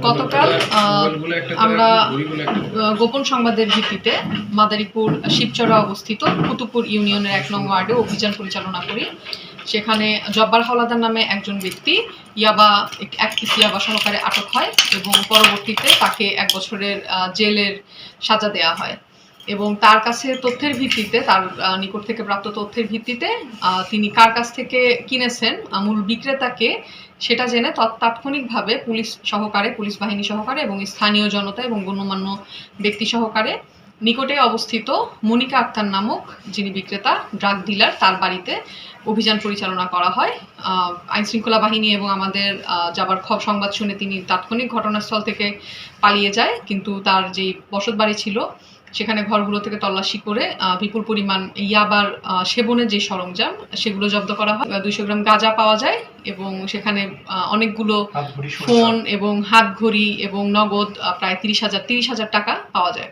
গতকাল আমরা গোপন সংবাদের ভিত্তিতে মাদারীপুর শিবচরা অবস্থিত কুতুবপুর ইউনিয়নের ১ নং ওয়ার্ডে অভিযান পরিচালনা করি। সেখানে জব্বার হাওলাদার নামে একজন ব্যক্তি এক পিস ইয়াবা সহকারে আটক হয় এবং পরবর্তীতে তাকে ১ বছরের জেলের সাজা দেওয়া হয় এবং তার কাছে তথ্যের ভিত্তিতে, তার নিকট থেকে প্রাপ্ত তথ্যের ভিত্তিতে তিনি কার কাছ থেকে কিনেছেন মূল বিক্রেতাকে সেটা জেনে তাৎক্ষণিকভাবে পুলিশ বাহিনী সহকারে এবং স্থানীয় জনতা এবং গণ্যমান্য ব্যক্তি সহকারে নিকটে অবস্থিত মনিকা আক্তার নামক যিনি বিক্রেতা, ড্রাগ ডিলার, তার বাড়িতে অভিযান পরিচালনা করা হয়। আইনশৃঙ্খলা বাহিনী এবং আমাদের যাবার সংবাদ শুনে তিনি তাৎক্ষণিক ঘটনাস্থল থেকে পালিয়ে যায়, কিন্তু তার যে বসত বাড়ি ছিল সেখানে ঘরগুলো থেকে তল্লাশি করে বিপুল পরিমাণ ইয়াবার সেবনের যে সরঞ্জাম সেগুলো জব্দ করা হয়। ২০০ গ্রাম গাঁজা পাওয়া যায় এবং সেখানে অনেকগুলো ফোন এবং হাত ঘড়ি এবং নগদ প্রায় ৩০,০০০ টাকা পাওয়া যায়।